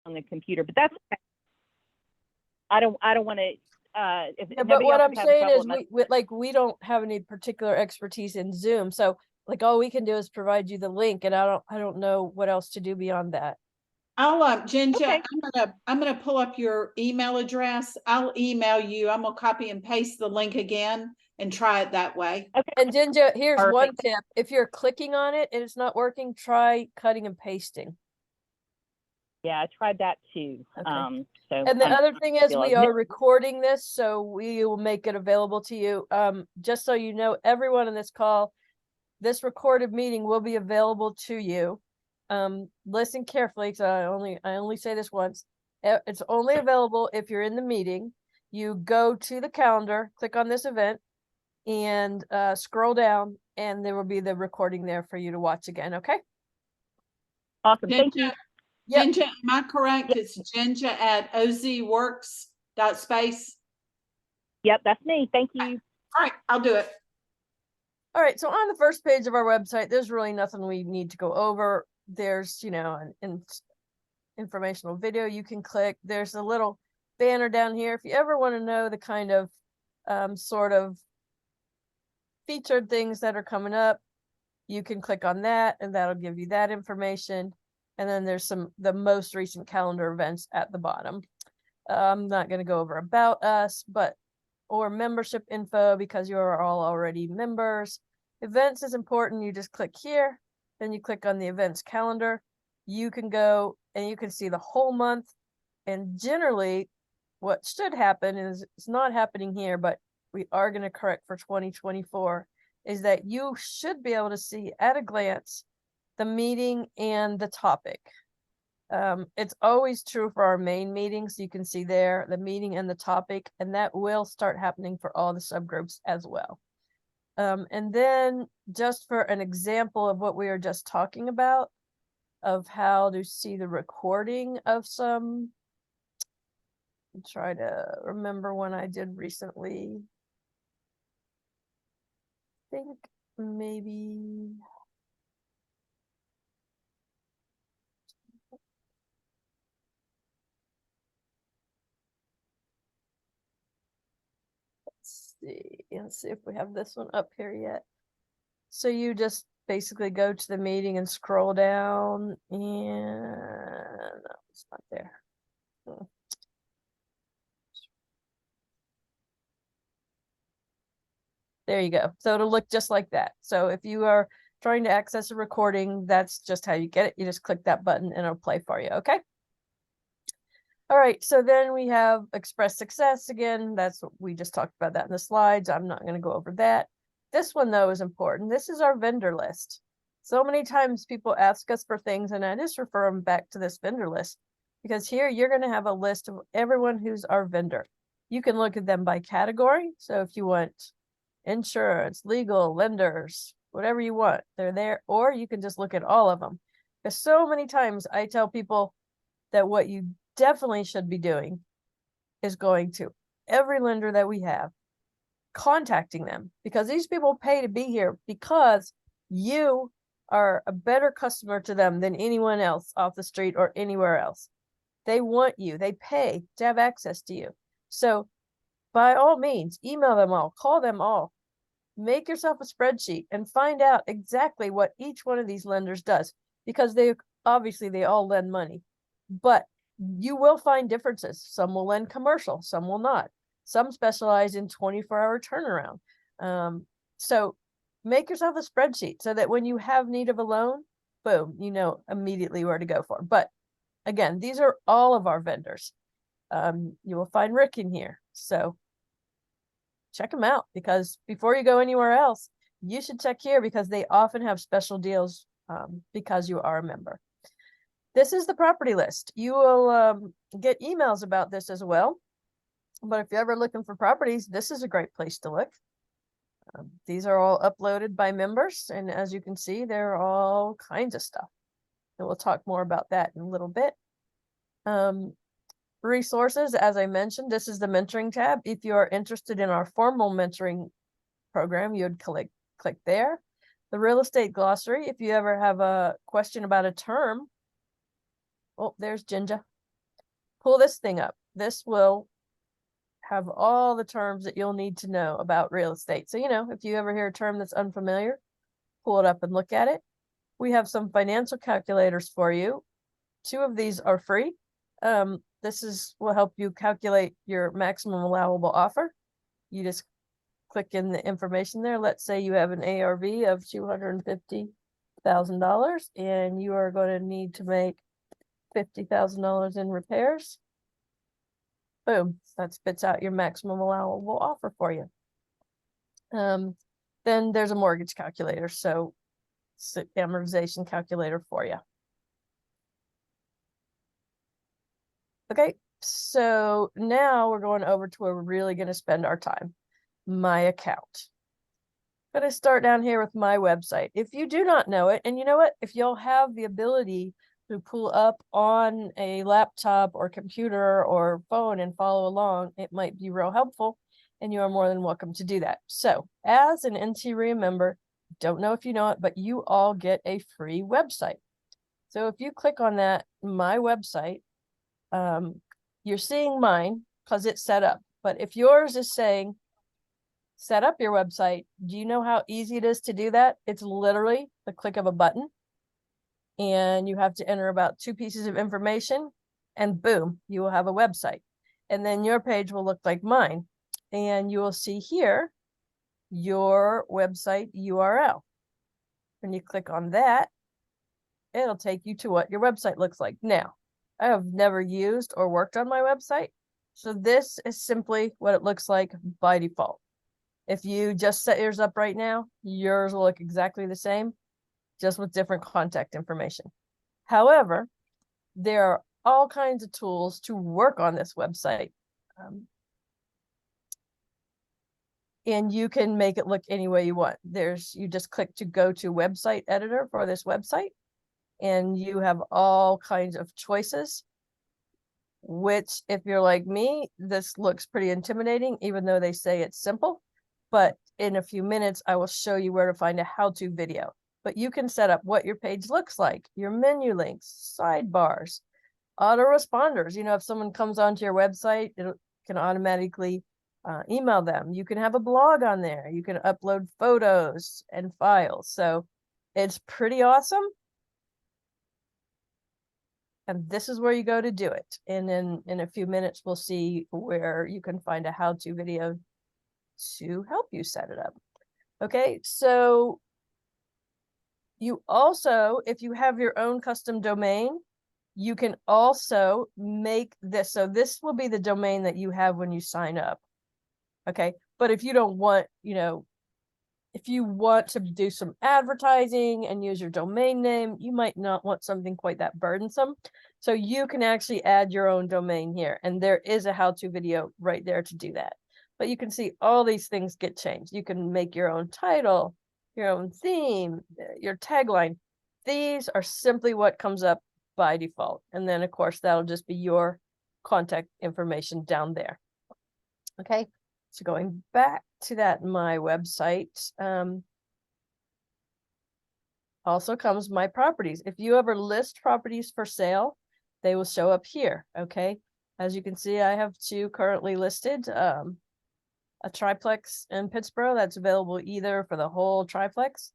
on the computer, but that's okay. I don't want to. If Yeah, but nobody what else I'm is having saying trouble, is we don't have any particular expertise in Zoom. So like all we can do is provide you the link, and I don't know what else to do beyond that. I'll Ginger, Okay. I'm gonna pull up your email address. I'll email you. I'm gonna copy and paste the link again and try it that way. Okay. And Ginger, here's one Perfect. tip. If you're clicking on it and it's not working, try cutting and pasting. Yeah, I tried that too. Okay. So And the other thing is feel we like- are recording this, so we will make it available to you. Just so you know, everyone in this call, this recorded meeting will be available to you. Listen carefully, because I only say this once. It's only available if you're in the meeting. You go to the calendar, click on this event, and scroll down, and there will be the recording there for you to watch again. Okay. Awesome. Thank you. Yep. Ginger, am I correct? It's Ginger at ozworks.space. Yep, that's me. Thank you. All right, I'll do it. All right, so on the first page of our website, there's really nothing we need to go over. There's, an informational video you can click. There's a little banner down here. If you ever want to know the kind of sort of featured things that are coming up, you can click on that, and that'll give you that information. And then there's the most recent calendar events at the bottom. I'm not going to go over about us, or membership info, because you are all already members. Events is important. You just click here, then you click on the events calendar. You can go and you can see the whole month. And generally what should happen is, it's not happening here, but we are going to correct for 2024, is that you should be able to see at a glance the meeting and the topic. It's always true for our main meetings. You can see there the meeting and the topic, and that will start happening for all the subgroups as well. And then just for an example of what we were just talking about, of how to see the recording of some, I'll try to remember one I did recently. I think maybe let's see if we have this one up here yet. So you just basically go to the meeting and scroll down, and no, it's not there. There you go. So it'll look just like that. So if you are trying to access a recording, that's just how you get it. You just click that button and it'll play for you. Okay. All right. So then we have Express Success again. That's what we just talked about that in the slides. I'm not going to go over that. This one though is important. This is our vendor list. So many times people ask us for things, and I just refer them back to this vendor list, because here you're going to have a list of everyone who's our vendor. You can look at them by category. So if you want insurance, legal, lenders, whatever you want, they're there. Or you can just look at all of them. Because so many times I tell people that what you definitely should be doing is going to every lender that we have, contacting them, because these people pay to be here, because you are a better customer to them than anyone else off the street or anywhere else. They want you, they pay to have access to you. So by all means, email them all, call them all, make yourself a spreadsheet and find out exactly what each one of these lenders does, because they all lend money, but you will find differences. Some will lend commercial, some will not. Some specialize in 24-hour turnaround. So make yourself a spreadsheet so that when you have need of a loan, boom, you know immediately where to go for. But again, these are all of our vendors. You will find Rick in here. So check them out, because before you go anywhere else, you should check here, because they often have special deals because you are a member. This is the property list. You will get emails about this as well. But if you're ever looking for properties, this is a great place to look. These are all uploaded by members, and as you can see, there are all kinds of stuff. And we'll talk more about that in a little bit. Resources, as I mentioned, this is the mentoring tab. If you are interested in our formal mentoring program, you would click there. The real estate glossary, if you ever have a question about a term. Oh, there's Ginger. pull this thing up. This will have all the terms that you'll need to know about real estate. So, if you ever hear a term that's unfamiliar, pull it up and look at it. We have some financial calculators for you. 2 of these are free. This will help you calculate your maximum allowable offer. You just click in the information there. Let's say you have an ARV of $250,000 and you are going to need to make $50,000 in repairs. Boom, that spits out your maximum allowable offer for you. Then there's a mortgage calculator, so it's an amortization calculator for you. Okay, so now we're going over to where we're really going to spend our time. My account. I'm going to start down here with my website. If you do not know it, and you know what, if you'll have the ability to pull up on a laptop or computer or phone and follow along, it might be real helpful, and you are more than welcome to do that. So as an NTREA member, don't know if you know it, but you all get a free website. So if you click on that, my website, you're seeing mine because it's set up. But if yours is saying, set up your website, do you know how easy it is to do that? It's literally the click of a button. And you have to enter about 2 pieces of information and boom, you will have a website. And then your page will look like mine. And you will see here your website URL. When you click on that, it'll take you to what your website looks like. Now, I have never used or worked on my website, so this is simply what it looks like by default. If you just set yours up right now, yours will look exactly the same, just with different contact information. However, there are all kinds of tools to work on this website. And you can make it look any way you want. You just click to go to website editor for this website, and you have all kinds of choices, which if you're like me, this looks pretty intimidating, even though they say it's simple. But in a few minutes, I will show you where to find a how-to video. But you can set up what your page looks like, your menu links, sidebars, autoresponders. If someone comes onto your website, it can automatically email them. You can have a blog on there. You can upload photos and files. So it's pretty awesome. And this is where you go to do it. And then in a few minutes, we'll see where you can find a how-to video to help you set it up. Okay, so you also, if you have your own custom domain, you can also make this. So this will be the domain that you have when you sign up. Okay, but if you don't want, if you want to do some advertising and use your domain name, you might not want something quite that burdensome. So you can actually add your own domain here. And there is a how-to video right there to do that. But you can see all these things get changed. You can make your own title, your own theme, your tagline. These are simply what comes up by default. And then, of course, that'll just be your contact information down there. Okay. So going back to that, my website, also comes my properties. If you ever list properties for sale, they will show up here. Okay. As you can see, I have 2 currently listed, a triplex in Pittsboro that's available either for the whole triplex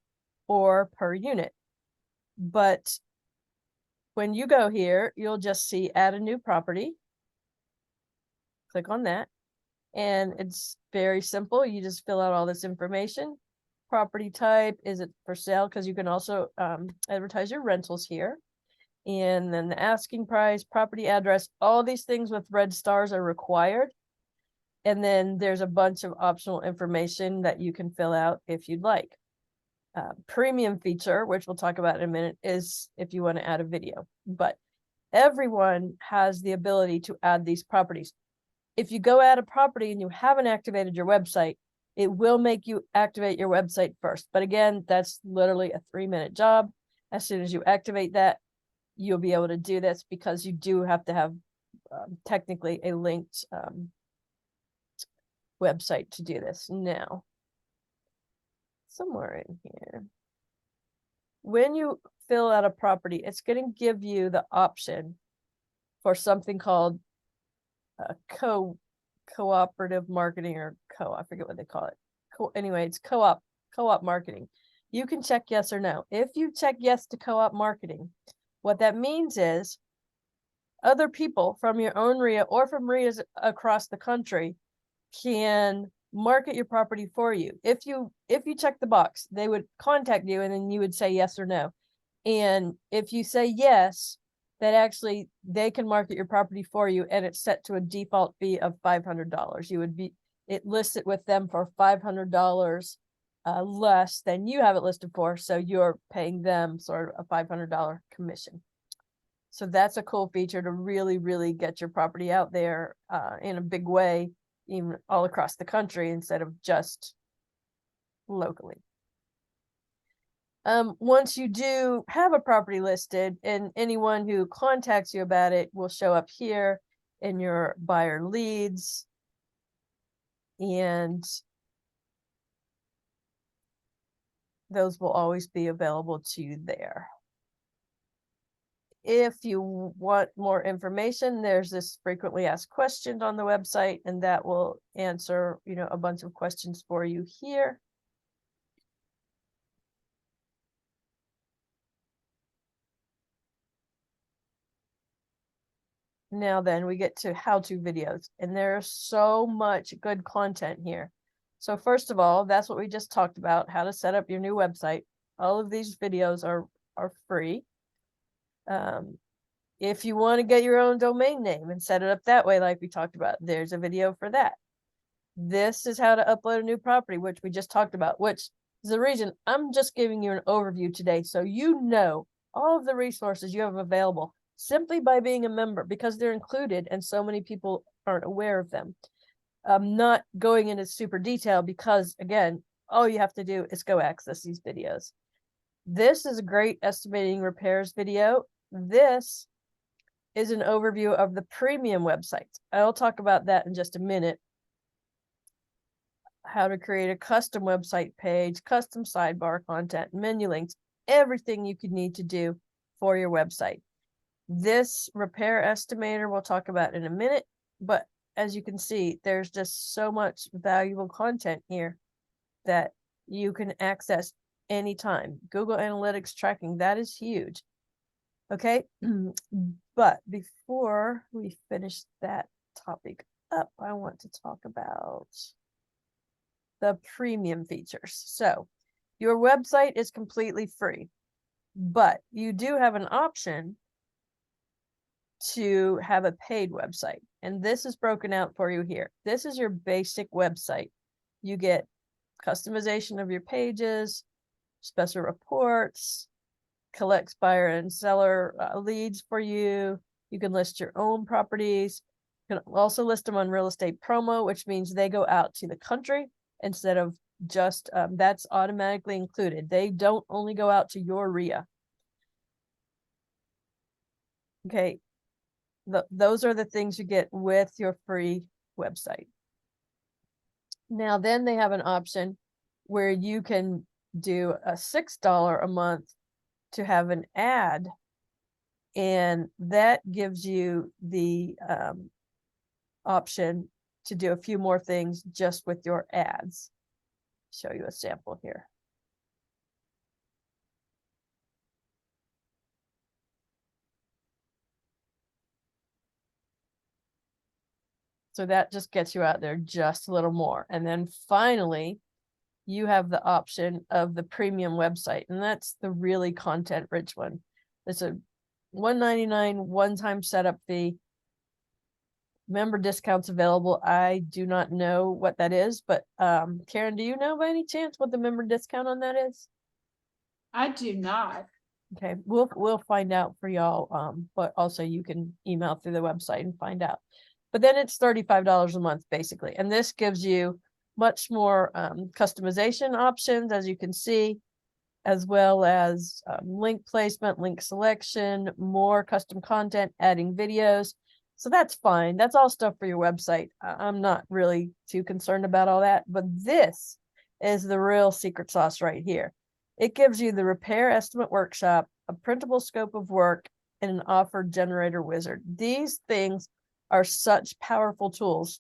or per unit. But when you go here, you'll just see add a new property. Click on that. And it's very simple. You just fill out all this information. Property type, is it for sale? Because you can also advertise your rentals here. And then the asking price, property address, all these things with red stars are required. And then there's a bunch of optional information that you can fill out if you'd like. Premium feature, which we'll talk about in a minute, is if you want to add a video. But everyone has the ability to add these properties. If you go add a property and you haven't activated your website, it will make you activate your website first. But again, that's literally a 3-minute job. As soon as you activate that, you'll be able to do this, because you do have to have technically a linked website to do this. Now, somewhere in here, when you fill out a property, it's going to give you the option for something called cooperative marketing or I forget what they call it. Anyway, it's co-op marketing. You can check yes or no. If you check yes to co-op marketing, what that means is other people from your own RIA or from RIAs across the country can market your property for you. If you check the box, they would contact you and then you would say yes or no. And if you say yes, that actually they can market your property for you, and it's set to a default fee of $500. It lists it with them for $500 less than you have it listed for, so you're paying them sort of a $500 commission. So that's a cool feature to really, really get your property out there in a big way, even all across the country instead of just locally. Once you do have a property listed, and anyone who contacts you about it will show up here in your buyer leads, and those will always be available to you there. If you want more information, there's this frequently asked questions on the website, and that will answer, a bunch of questions for you here. Now then, we get to how-to videos, and there's so much good content here. So first of all, that's what we just talked about, how to set up your new website. All of these videos are free. If you want to get your own domain name and set it up that way, like we talked about, there's a video for that. This is how to upload a new property, which we just talked about, which is the reason I'm just giving you an overview today, so you know all of the resources you have available simply by being a member, because they're included and so many people aren't aware of them. I'm not going into super detail because, again, all you have to do is go access these videos. This is a great estimating repairs video. This is an overview of the premium websites. I'll talk about that in just a minute. How to create a custom website page, custom sidebar content, menu links, everything you could need to do for your website. This repair estimator we'll talk about in a minute, but as you can see, there's just so much valuable content here that you can access anytime. Google Analytics tracking, that is huge. Okay, but before we finish that topic up, I want to talk about the premium features. So your website is completely free, but you do have an option to have a paid website, and this is broken out for you here. This is your basic website. You get customization of your pages, special reports, collects buyer and seller leads for you. You can list your own properties. You can also list them on Real Estate Promo, which means they go out to the country instead of just, that's automatically included. They don't only go out to your RIA. Okay, those are the things you get with your free website. Now then they have an option where you can do a $6 a month to have an ad, and that gives you the option to do a few more things just with your ads. Show you a sample here. So that just gets you out there just a little more. And then finally, you have the option of the premium website, and that's the really content rich one. It's a $199 one-time setup fee. Member discounts available. I do not know what that is, but Karen, do you know by any chance what the member discount on that is? I do not. Okay, we'll find out for y'all. But also you can email through the website and find out. But then it's $35 a month basically, and this gives you much more customization options, as you can see, as well as link placement, link selection, more custom content, adding videos. So that's fine. That's all stuff for your website. I'm not really too concerned about all that, but this is the real secret sauce right here. It gives you the repair estimate workshop, a printable scope of work, and an offer generator wizard. These things are such powerful tools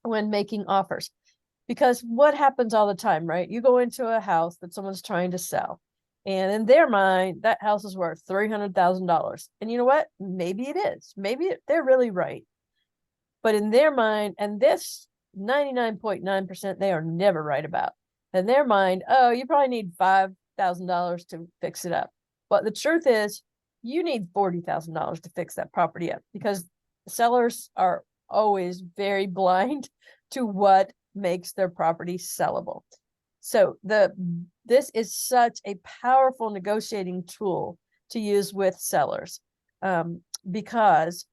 when making offers. Because what happens all the time, right? You go into a house that someone's trying to sell, and in their mind, that house is worth $300,000. And you know what? Maybe it is. Maybe they're really right. But in their mind, and this 99.9% they are never right about. In their mind, oh, you probably need $5,000 to fix it up. But the truth is, you need $40,000 to fix that property up, because sellers are always very blind to what makes their property sellable. So this is such a powerful negotiating tool to use with sellers, because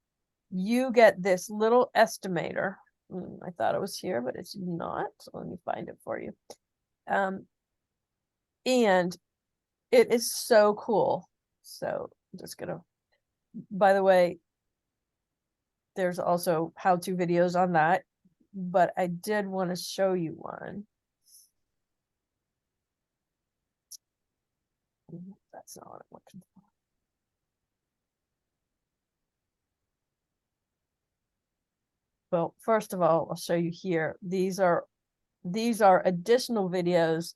you get this little estimator. I thought it was here, but it's not. So let me find it for you. And it is so cool. So I'm just gonna, by the way, there's also how-to videos on that, but I did want to show you one. That's not what I'm looking for. Well, first of all, I'll show you here. These are additional videos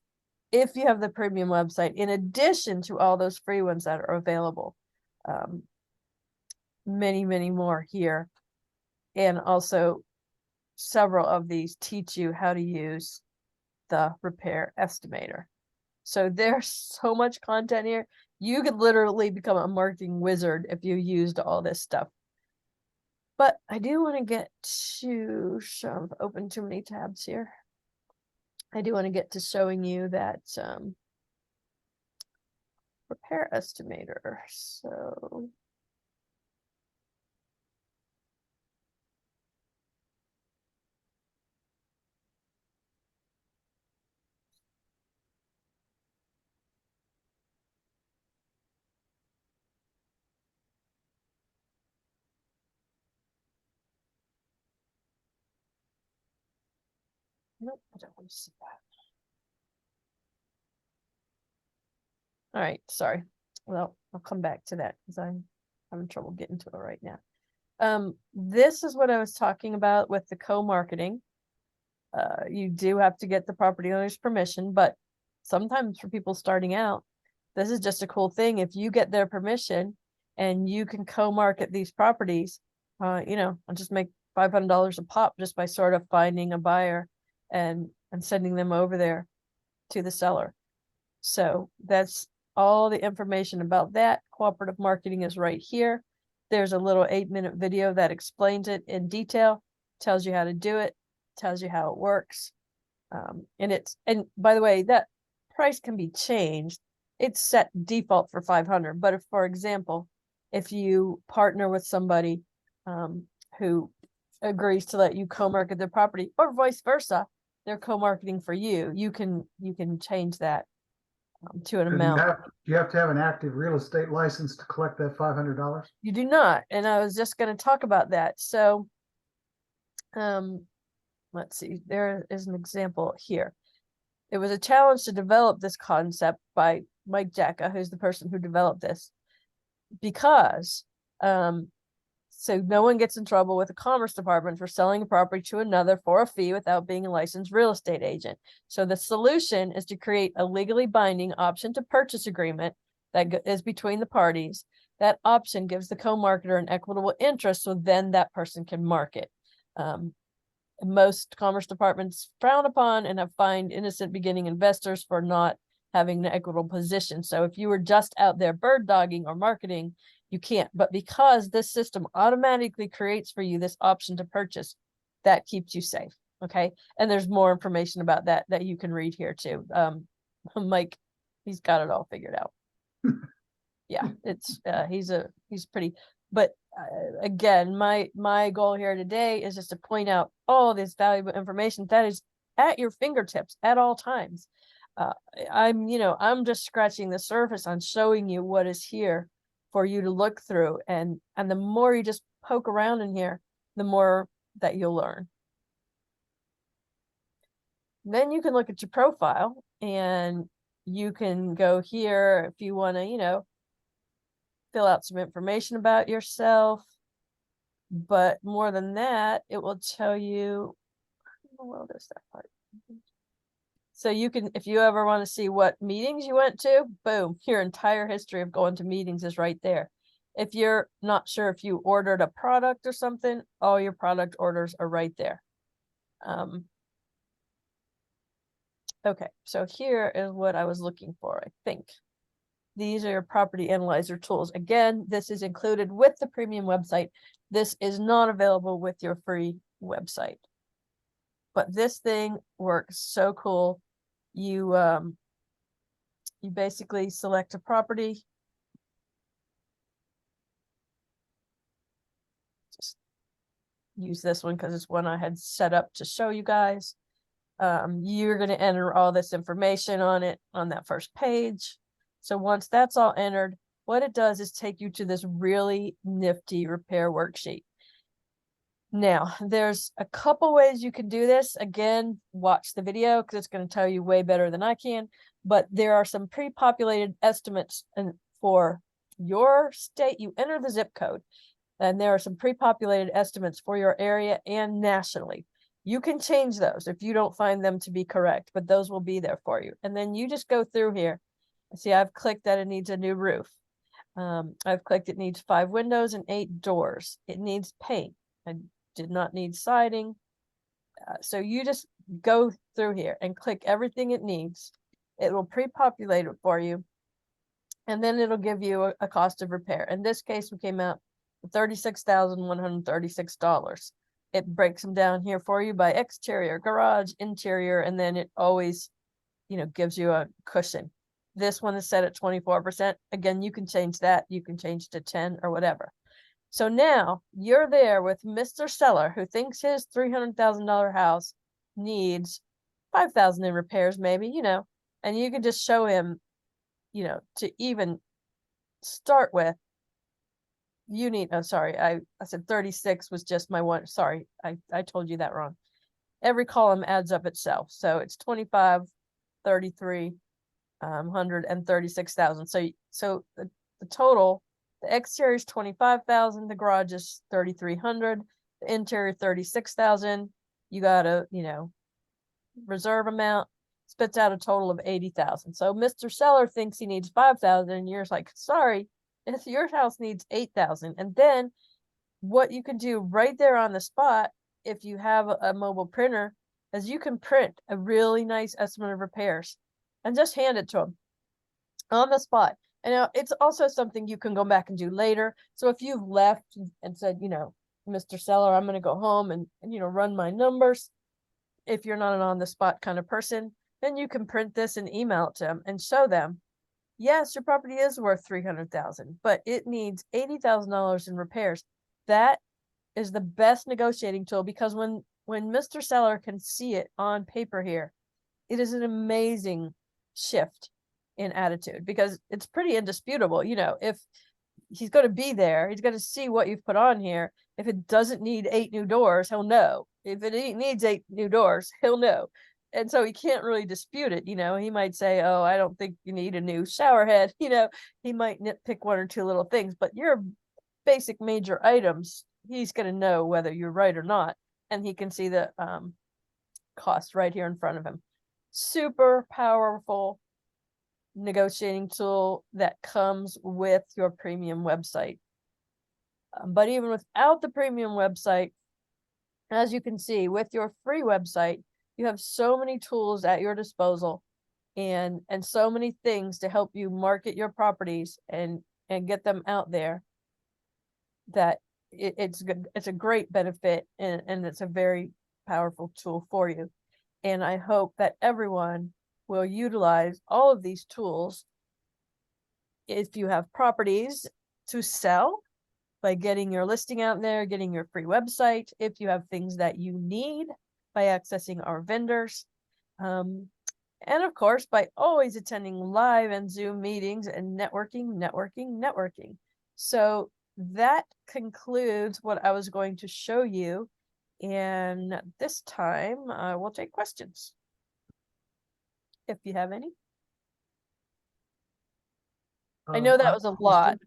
if you have the premium website, in addition to all those free ones that are available. Many, many more here. And also several of these teach you how to use the repair estimator. So there's so much content here. You could literally become a marketing wizard if you used all this stuff. But I do want to get to I've opened too many tabs here. I do want to get to showing you that repair estimator. So nope, I don't want to see that. All right, sorry. Well, I'll come back to that because I'm having trouble getting to it right now. This is what I was talking about with the co-marketing. You do have to get the property owner's permission, but sometimes for people starting out, this is just a cool thing. If you get their permission and you can co-market these properties, you know, I'll just make $500 a pop just by sort of finding a buyer and sending them over there to the seller. So that's all the information about that. Cooperative marketing is right here. There's a little 8-minute video that explains it in detail, tells you how to do it, tells you how it works. And by the way, that price can be changed. It's set default for 500, but if, for example, if you partner with somebody who agrees to let you co-market their property, or vice versa, they're co-marketing for you, you can change that to an amount. Do you have to have an active real estate license to collect that $500? You do not, and I was just going to talk about that. So let's see, there is an example here. It was a challenge to develop this concept by Mike Jacka, who's the person who developed this, because so no one gets in trouble with the Commerce Department for selling a property to another for a fee without being a licensed real estate agent. So the solution is to create a legally binding option to purchase agreement that is between the parties. That option gives the co-marketer an equitable interest, so then that person can market. Most Commerce Departments frown upon and have fined innocent beginning investors for not having an equitable position. So if you were just out there bird dogging or marketing, you can't. But because this system automatically creates for you this option to purchase, that keeps you safe. Okay. And there's more information about that you can read here too. Mike, he's got it all figured out. Yeah, it's he's pretty, but again, my goal here today is just to point out all this valuable information that is at your fingertips at all times. I'm just scratching the surface on showing you what is here for you to look through, and the more you just poke around in here, the more that you'll learn. Then you can look at your profile, and you can go here if you want to, fill out some information about yourself. But more than that, it will tell you, in the world is that part? So you can, if you ever want to see what meetings you went to, boom, your entire history of going to meetings is right there. If you're not sure if you ordered a product or something, all your product orders are right there. Okay, so here is what I was looking for, I think. These are your property analyzer tools. Again, this is included with the premium website. This is not available with your free website. But this thing works so cool. You basically select a property. Just use this one because it's one I had set up to show you guys. You're going to enter all this information on it on that first page. So once that's all entered, what it does is take you to this really nifty repair worksheet. Now, there's a couple ways you can do this. Again, watch the video because it's going to tell you way better than I can. But there are some pre-populated estimates for your state. You enter the zip code, and there are some pre-populated estimates for your area and nationally. You can change those if you don't find them to be correct, but those will be there for you. And then you just go through here. See, I've clicked that it needs a new roof. I've clicked it needs 5 windows and 8 doors. It needs paint. I did not need siding. So you just go through here and click everything it needs. It will pre-populate it for you. And then it'll give you a cost of repair. In this case, we came out with $36,136. It breaks them down here for you by exterior, garage, interior, and then it always, gives you a cushion. This one is set at 24%. Again, you can change that. You can change to 10 or whatever. So now you're there with Mr. Seller who thinks his $300,000 house needs $5,000 in repairs, maybe, and you can just show him, to even start with, you need, oh, sorry, I said 36 was just my one. Sorry, I told you that wrong. Every column adds up itself. So it's 25, 33, 100 and 36,000. So the total, the exterior is 25,000, the garage is 3,300, the interior 36,000. You got a, reserve amount, spits out a total of 80,000. So Mr. Seller thinks he needs 5,000 and you're like, sorry, if your house needs 8,000. And then what you can do right there on the spot, if you have a mobile printer, is you can print a really nice estimate of repairs and just hand it to them on the spot. And now it's also something you can go back and do later. So if you've left and said, Mr. Seller, I'm going to go home and run my numbers. If you're not an on the spot kind of person, then you can print this and email it to them and show them, yes, your property is worth $300,000, but it needs $80,000 in repairs. That is the best negotiating tool because when Mr. Seller can see it on paper here, it is an amazing shift in attitude because it's pretty indisputable. If he's going to be there, he's going to see what you've put on here. If it doesn't need 8 new doors, he'll know. If it needs 8 new doors, he'll know. And so he can't really dispute it. He might say, oh, I don't think you need a new shower head. He might nitpick 1 or 2 little things, but your basic major items, he's going to know whether you're right or not. And he can see the cost right here in front of him. Super powerful negotiating tool that comes with your premium website. But even without the premium website, as you can see with your free website, you have so many tools at your disposal and so many things to help you market your properties and get them out there that it's good. It's a great benefit and it's a very powerful tool for you. And I hope that everyone will utilize all of these tools if you have properties to sell by getting your listing out there, getting your free website, if you have things that you need by accessing our vendors, and of course by always attending live and Zoom meetings and networking. So that concludes what I was going to show you, and this time I will take questions if you have any. I know that was a lot.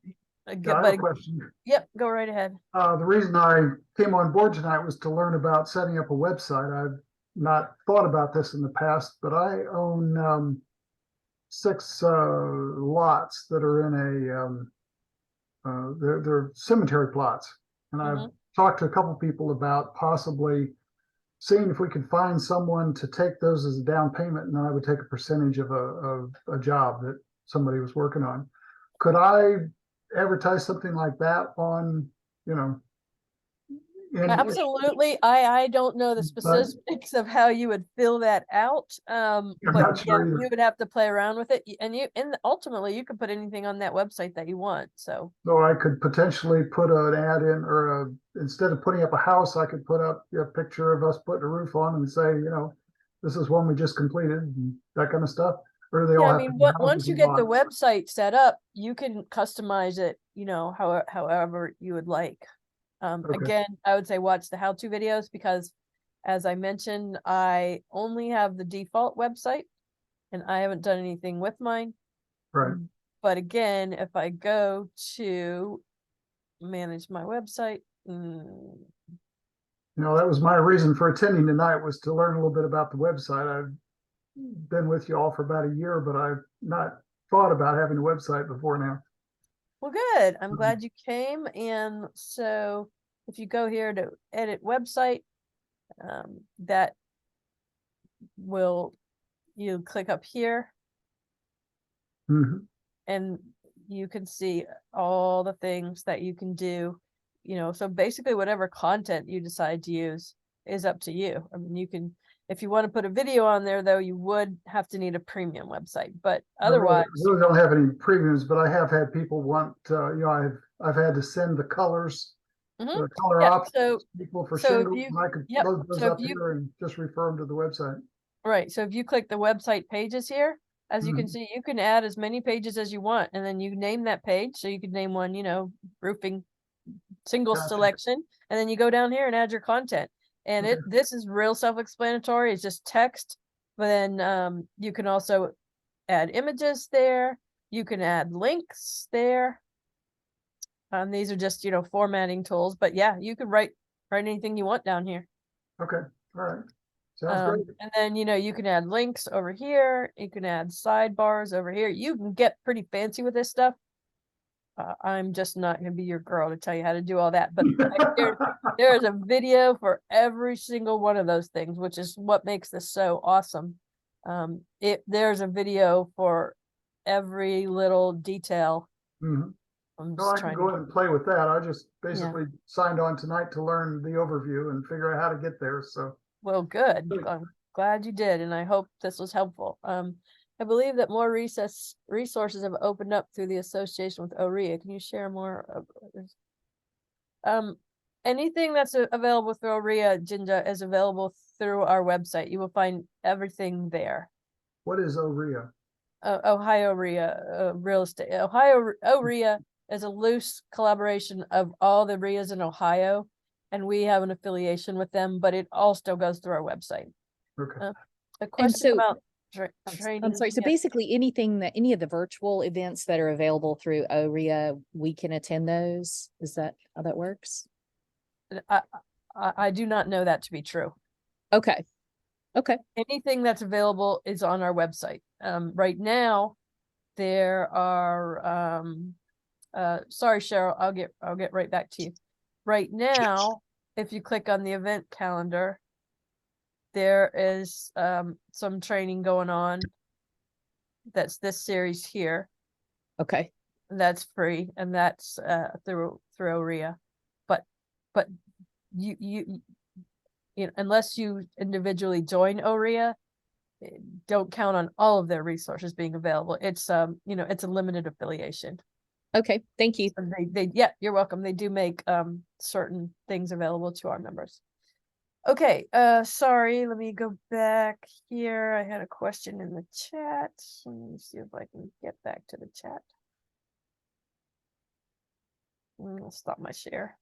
I have But a question. yep, go right ahead. The reason I came on board tonight was to learn about setting up a website. I've not thought about this in the past, but I own 6 lots that are in they're cemetery plots. And I've Mhm. talked to a couple people about possibly seeing if we could find someone to take those as a down payment, and then I would take a percentage of a job that somebody was working on. Could I advertise something like that on, you know? Absolutely. I don't know the But specifics of how you would fill that out. I'm But not yeah, sure either. you would have to play around with it. And ultimately you can put anything on that website that you want. So So I could potentially put an ad in, or instead of putting up a house, I could put up a picture of us putting a roof on and say, this is one we just completed, and that kind of stuff. Or they all yeah, I have mean, to be houses once you and get the lots. website set up, you can customize it, however you would like. Okay. Again, I would say watch the how-to videos because as I mentioned, I only have the default website and I haven't done anything with mine. Right. But again, if I go to manage my website, That was my reason for attending tonight, was to learn a little bit about the website. I've been with you all for about a year, but I've not thought about having a website before now. well, good. I'm Mhm. glad you came. And so if you go here to edit website, that will, you click up here Mhm. and you can see all the things that you can do, so basically whatever content you decide to use is up to you. I mean, you can, if you want to put a video on there though, you would have to need a premium website, but otherwise, I really don't have any previews, but I have had people want, I've had to send the colors, Mhm. the color Yeah, options so to people for so if shingles, you, and I could yep, load those so if up you, here and just refer them to the website. right, so if you click the website pages here, as you can Mhm. see, you can add as many pages as you want, and then you name that page. So you could name one, roofing single Gotcha. selection, and then you go down here and add your content. And Okay. this is real self-explanatory. It's just text, but then you can also add images there. You can add links there. These are just, formatting tools, but yeah, you could write anything you want down here. Okay, all right. Sounds great. And then, you can add links over here. You can add sidebars over here. You can get pretty fancy with this stuff. I'm just not going to be your girl to tell you how to do all that, but there is a video for every single one of those things, which is what makes this so awesome. There's a video for every little detail. Mhm. I'm Well, just I can trying go to, ahead and play with that. I just basically signed on tonight to learn the overview and figure out how to get there, so. well, good. Good. I'm glad you did, and I hope this was helpful. I believe that more resources have opened up through the association with OREA. Can you share more of this? Anything that's available through OREA, Jinja, is available through our website. You will find everything there. What is OREA? Ohio REA, real estate. Ohio OREA is a loose collaboration of all the REAs in Ohio, and we have an affiliation with them, but it all still goes through our website. Okay. A question so- about I'm training. sorry. So yeah. basically any of the virtual events that are available through OREA, we can attend those. Is that how that works? I do not know that to be true. Okay. Okay. Anything that's available is on our website. Right now, there are sorry, Cheryl, I'll get right back to you. Right now, if you click on the event calendar, there is some training going on. That's this series here. Okay. That's free, and that's through OREA. But you unless you individually join OREA, don't count on all of their resources being available. It's it's a limited affiliation. Okay. Thank you. And yeah, you're welcome. They do make certain things available to our members. Okay, sorry, let me go back here. I had a question in the chat. Let me see if I can get back to the chat. I'll stop my share.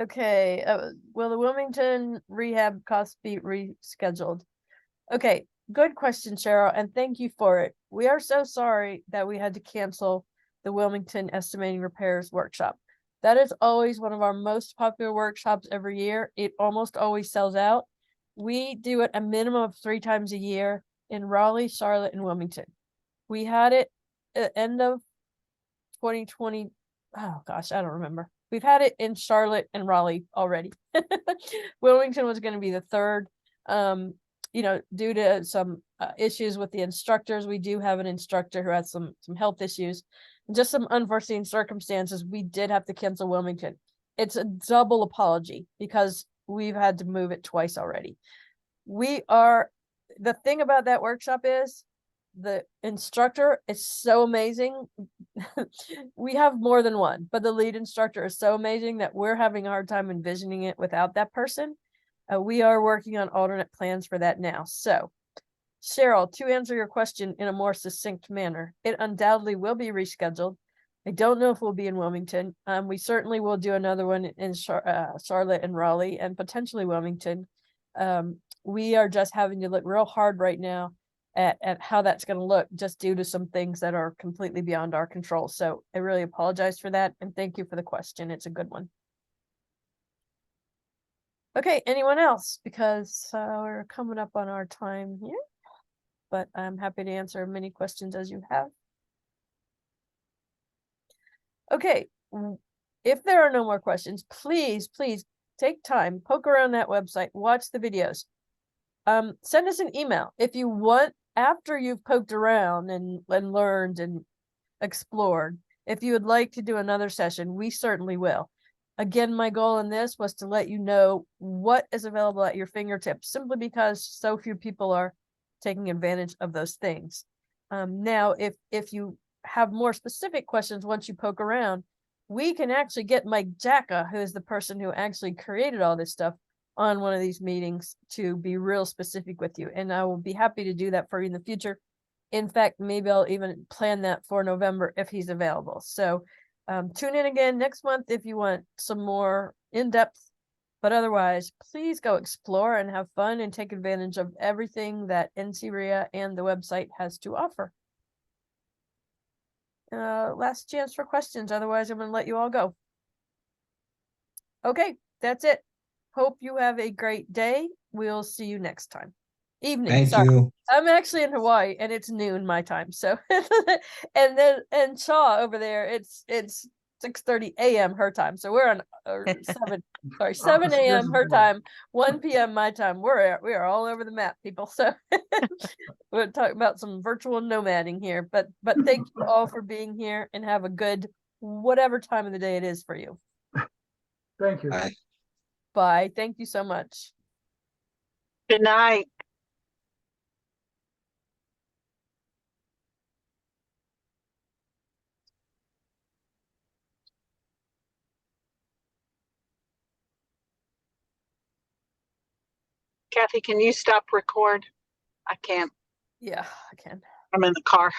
Okay, will the Wilmington rehab costs be rescheduled? Okay, good question, Cheryl, and thank you for it. we are so sorry that we had to cancel the Wilmington Estimating Repairs Workshop. That is always one of our most popular workshops every year. It almost always sells out. We do it a minimum of 3 times a year in Raleigh, Charlotte, and Wilmington. We had it at end of 2020. Oh gosh, I don't remember. We've had it in Charlotte and Raleigh already. Wilmington was going to be the third. You know, due to some issues with the instructors, we do have an instructor who has some health issues, just some unforeseen circumstances. We did have to cancel Wilmington. It's a double apology because we've had to move it twice already. The thing about that workshop is the instructor is so amazing. We have more than one, but the lead instructor is so amazing that we're having a hard time envisioning it without that person. We are working on alternate plans for that now. So, Cheryl, to answer your question in a more succinct manner, it undoubtedly will be rescheduled. I don't know if we'll be in Wilmington. We certainly will do another one in Charlotte and Raleigh and potentially Wilmington. We are just having to look real hard right now at how that's going to look, just due to some things that are completely beyond our control. So I really apologize for that. And thank you for the question. It's a good one. Okay, anyone else? Because we're coming up on our time here, but I'm happy to answer many questions as you have. Okay, if there are no more questions, please take time, poke around that website, watch the videos. Send us an email if you want, after you've poked around and learned and explored. If you would like to do another session, we certainly will. Again, my goal in this was to let you know what is available at your fingertips, simply because so few people are taking advantage of those things. Now, if you have more specific questions once you poke around, we can actually get Mike Jacka, who is the person who actually created all this stuff, on one of these meetings to be real specific with you. And I will be happy to do that for you in the future. In fact, maybe I'll even plan that for November if he's available. So tune in again next month if you want some more in-depth, but otherwise, please go explore and have fun and take advantage of everything that NCREA and the website has to offer. Last chance for questions. Otherwise, I'm going to let you all go. Okay, that's it. Hope you have a great day. We'll see you next time. Evening. Thank sorry. you. I'm actually in Hawaii and it's noon my time. So and Shaw over there, it's 6:30 a.m. her time. So we're on 7 a.m. her time, 1 p.m. my time. We are all over the map, people. So we're talking about some virtual nomading here. But thank you all for being here and have a good whatever time of the day it is for you. Thank you. Bye. Bye. Thank you so much. Good night. Kathy, can you stop record? I can't. Yeah, I can. I'm in the car.